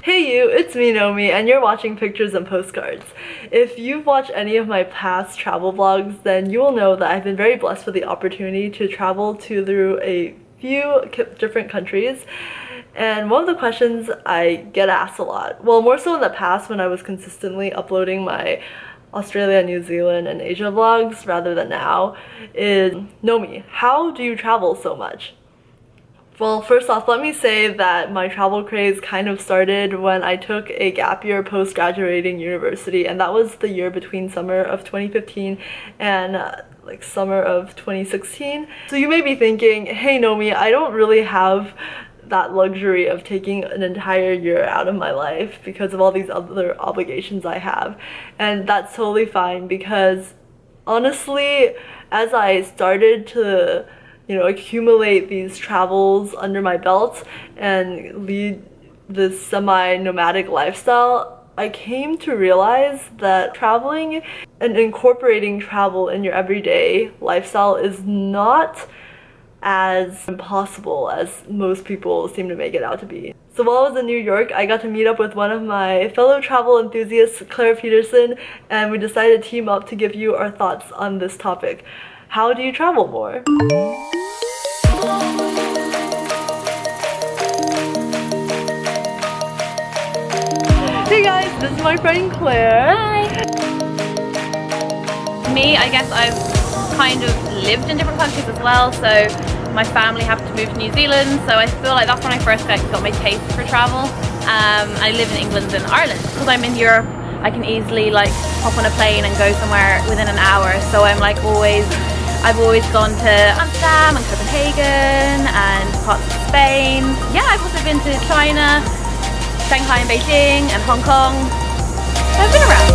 Hey you, it's me Nomi, and you're watching Pictures and Postcards. If you've watched any of my past travel vlogs, then you will know that I've been very blessed with the opportunity to travel through a few different countries. And one of the questions I get asked a lot, well, more so in the past when I was consistently uploading my Australia, New Zealand, and Asia vlogs rather than now, is Nomi, how do you travel so much? Well, first off, let me say that my travel craze kind of started when I took a gap year post-graduating university, and that was the year between summer of 2015 and summer of 2016. So you may be thinking, hey Nomi, I don't really have that luxury of taking an entire year out of my life because of all these other obligations I have. And that's totally fine because honestly, as I started to accumulate these travels under my belt and lead this semi-nomadic lifestyle, I came to realize that traveling and incorporating travel in your everyday lifestyle is not as impossible as most people seem to make it out to be. So while I was in New York, I got to meet up with one of my fellow travel enthusiasts, Claire Petersen, and we decided to team up to give you our thoughts on this topic. How do you travel more? Hey guys, this is my friend Claire. Hi! Me, I guess I've kind of lived in different countries as well, so my family happened to move to New Zealand, so I feel like that's when I first got my taste for travel. I live in England and Ireland. Because I'm in Europe, I can easily hop on a plane and go somewhere within an hour, so I've always gone to Amsterdam and Copenhagen and parts of Spain. Yeah, I've also been to China, Shanghai and Beijing and Hong Kong. I've been around.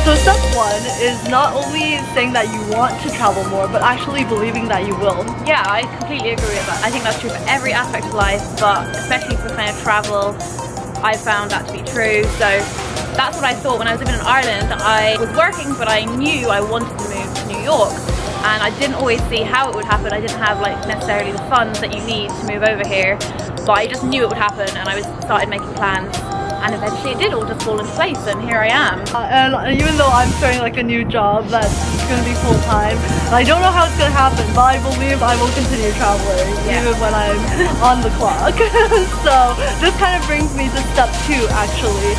So step one is not only saying that you want to travel more, but actually believing that you will. Yeah, I completely agree with that. I think that's true for every aspect of life, but especially for kind of travel, I found that to be true. So that's what I thought when I was living in Ireland. I was working, but I knew I wanted to move to New York, and I didn't always see how it would happen. I didn't have necessarily the funds that you need to move over here, but I just knew it would happen, and I started making plans, and eventually it did all just fall into place, and here I am. And even though I'm starting a new job that's going to be full-time, I don't know how it's going to happen, but I believe I will continue traveling even when I'm on the clock. So this kind of brings me to step two, actually.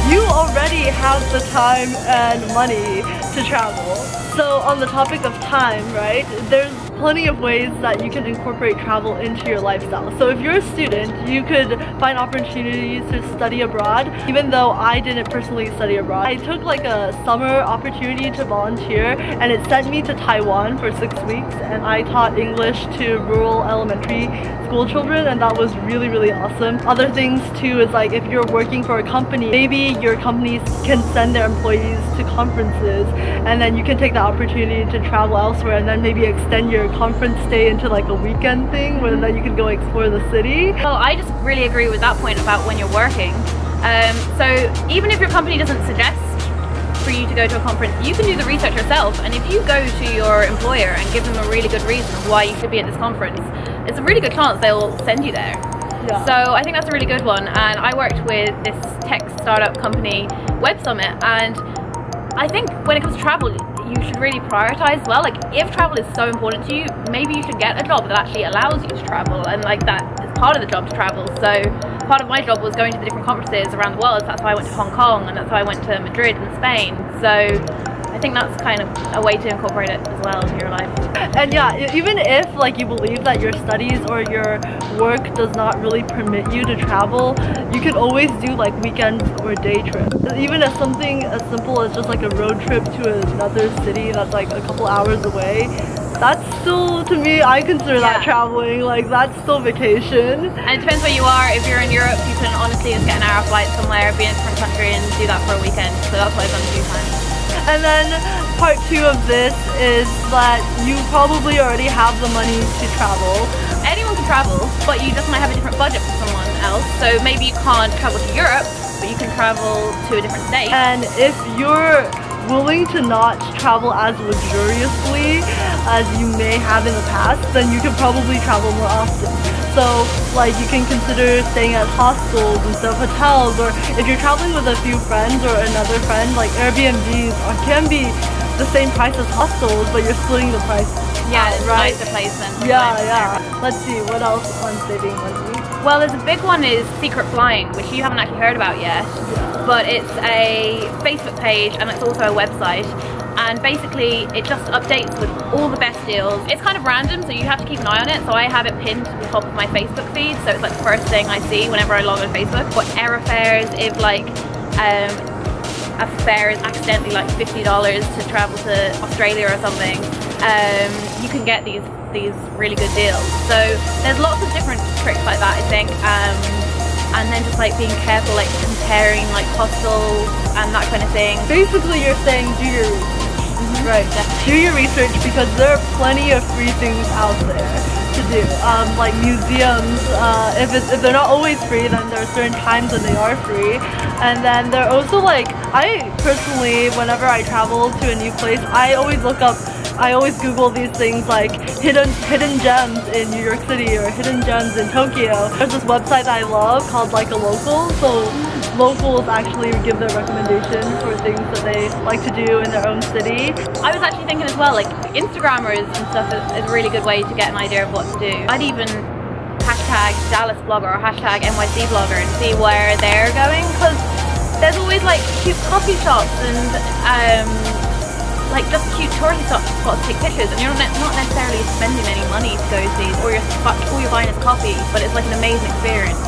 You already have the time and money to travel. So on the topic of time, right, there's plenty of ways that you can incorporate travel into your lifestyle. So if you're a student, you could find opportunities to study abroad. Even though I didn't personally study abroad, I took a summer opportunity to volunteer, and it sent me to Taiwan for 6 weeks, and I taught English to rural elementary school children, and that was really, really awesome. Other things too is if you're working for a company, maybe your companies can send their employees to conferences, and then you can take the opportunity to travel elsewhere and then maybe extend your conference stay into a weekend thing where then you can go explore the city. Well, I just really agree with that point about when you're working. So even if your company doesn't suggest for you to go to a conference, you can do the research yourself, and if you go to your employer and give them a really good reason of why you should be at this conference, it's a really good chance they'll send you there. Yeah. So I think that's a really good one, and I worked with this tech startup company, Web Summit, and I think when it comes to travel, you should really prioritize as well. If travel is so important to you, maybe you should get a job that actually allows you to travel, and that is part of the job to travel. So part of my job was going to the different conferences around the world. So that's why I went to Hong Kong, and that's why I went to Madrid in Spain. So I think that's kind of a way to incorporate it as well into your life. And yeah, even if you believe that your studies or your work does not really permit you to travel, you can always do weekends or day trips. Even if something as simple as just a road trip to another city that's a couple hours away, that's still, to me, I consider that traveling. That's still vacation. And it depends where you are. If you're in Europe, you can honestly just get an hour flight somewhere, be in a different country, and do that for a weekend. So that's what I've done a few times. And then part two of this is that you probably already have the money to travel. Anyone can travel, but you just might have a different budget from someone else. So maybe you can't travel to Europe, but you can travel to a different state. And if you're willing to not travel as luxuriously as you may have in the past, then you can probably travel more often. So like you can consider staying at hostels instead of hotels, or if you're traveling with a few friends or another friend, like Airbnbs can be the same price as hostels, but you're splitting the price. Yeah, it's right? nicer placement. Yeah. Let's see, what else on saving money? Well, there's a big one is secret flying, which you haven't actually heard about yet. Yeah. But it's a Facebook page and it's also a website. And basically it just updates with all the best deals. It's kind of random, so you have to keep an eye on it. So I have it pinned to the top of my Facebook feed, so it's like the first thing I see whenever I log on Facebook. But airfares, if like a fare is accidentally like $50 to travel to Australia or something, you can get these really good deals. So there's lots of different tricks like that, I think. And then just like being careful, like comparing like hostels and that kind of thing. Basically you're saying do your research. Right, do your research, because there are plenty of free things out there to do, like museums. If they're not always free, then there are certain times when they are free. And then they're also like, I personally, whenever I travel to a new place, I always Google these things like hidden gems in New York City or hidden gems in Tokyo. There's this website that I love called Like a Local, so locals actually give their recommendation for things that they like to do in their own city. I was actually thinking as well, like Instagrammers and stuff is a really good way to get an idea of what to do. I'd even hashtag Dallas blogger or hashtag NYC blogger and see where they're going, because there's always like cute coffee shops and like just cute touristy spots to take pictures, and you're not necessarily spending any money to go see, or all you're buying is coffee, but it's like an amazing experience.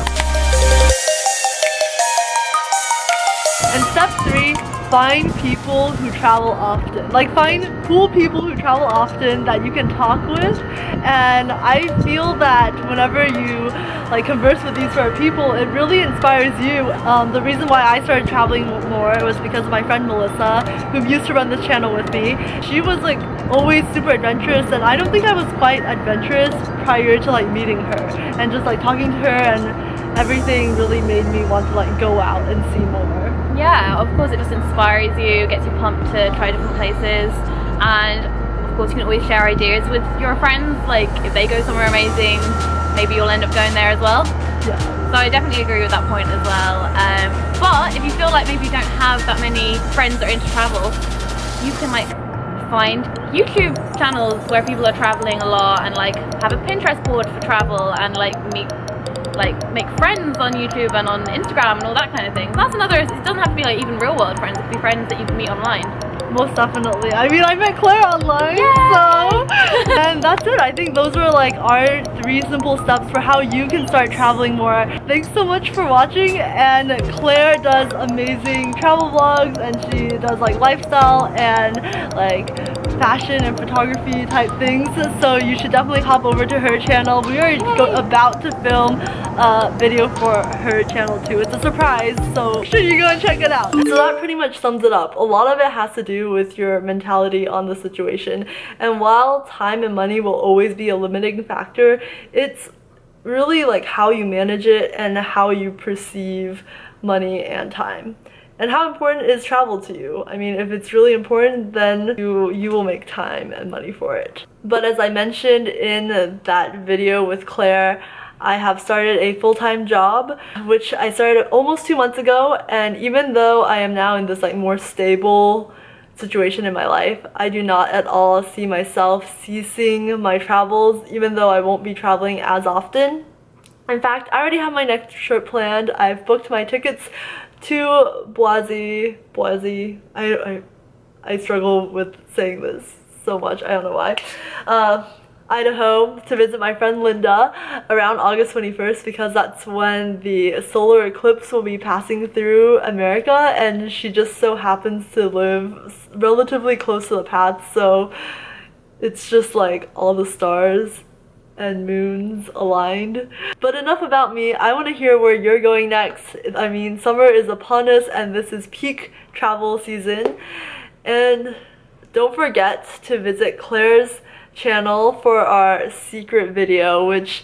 And step 3, find people who travel often. Like find cool people who travel often that you can talk with. And I feel that whenever you like converse with these sort of people, it really inspires you. The reason why I started traveling more was because of my friend Melissa, who used to run this channel with me. She was like always super adventurous, and I don't think I was quite adventurous prior to like meeting her. And just like talking to her and everything really made me want to like go out and see more. Yeah, of course it just inspires you, gets you pumped to try different places, and of course you can always share ideas with your friends. Like if they go somewhere amazing, maybe you'll end up going there as well. Yeah. So I definitely agree with that point as well. But if you feel like maybe you don't have that many friends that are into travel, you can like find YouTube channels where people are traveling a lot, and like have a Pinterest board for travel, and like make friends on YouTube and on Instagram and all that kind of thing. That's another, it doesn't have to be like even real world friends, it could be friends that you can meet online. Most definitely. I mean, I met Claire online, so and that's it. I think those were like our 3 simple steps for how you can start traveling more. Thanks so much for watching, and Claire does amazing travel vlogs, and she does like lifestyle and like fashion and photography type things, so you should definitely hop over to her channel. We are about to film a video for her channel too. It's a surprise, so make sure you go and check it out. So that pretty much sums it up. A lot of it has to do with your mentality on the situation, and while time and money will always be a limiting factor, it's really like how you manage it and how you perceive money and time. And how important is travel to you? I mean, if it's really important, then you will make time and money for it. But as I mentioned in that video with Claire, I have started a full-time job, which I started almost 2 months ago, and even though I am now in this like more stable situation in my life, I do not at all see myself ceasing my travels, even though I won't be traveling as often. In fact, I already have my next trip planned. I've booked my tickets to Boise. I struggle with saying this so much, I don't know why. Idaho, to visit my friend Linda around August 21st, because that's when the solar eclipse will be passing through America, and she just so happens to live relatively close to the path, so it's just like all the stars and moons aligned. But enough about me. I want to hear where you're going next. I mean, summer is upon us and this is peak travel season. And don't forget to visit Claire's channel for our secret video, which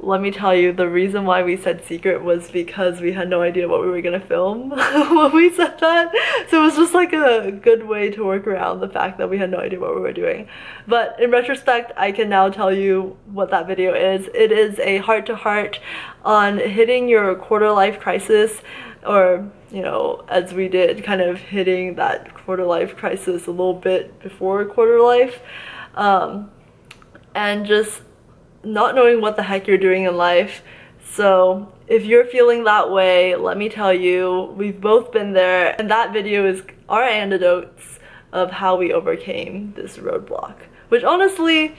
let me tell you, the reason why we said secret was because we had no idea what we were gonna film when we said that. So it was just like a good way to work around the fact that we had no idea what we were doing. But in retrospect, I can now tell you what that video is. It is a heart-to-heart on hitting your quarter-life crisis, or, you know, as we did, kind of hitting that quarter-life crisis a little bit before quarter-life. And just not knowing what the heck you're doing in life. So if you're feeling that way, let me tell you, we've both been there, and that video is our antidotes of how we overcame this roadblock. Which honestly,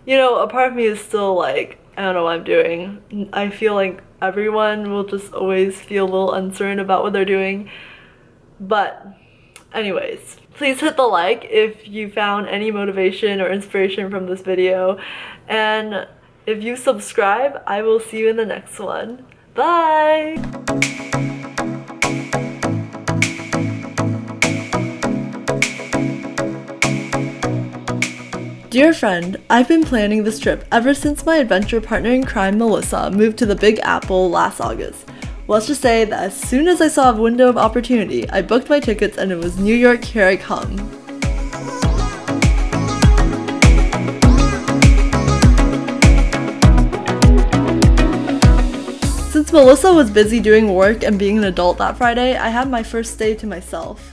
you know, a part of me is still like, I don't know what I'm doing. I feel like everyone will just always feel a little uncertain about what they're doing. But anyways, please hit the like if you found any motivation or inspiration from this video. And if you subscribe, I will see you in the next one. Bye! Dear friend, I've been planning this trip ever since my adventure partner in crime, Melissa, moved to the Big Apple last August. Let's just say that as soon as I saw a window of opportunity, I booked my tickets and it was New York, here I come. Since Melissa was busy doing work and being an adult that Friday, I had my first day to myself.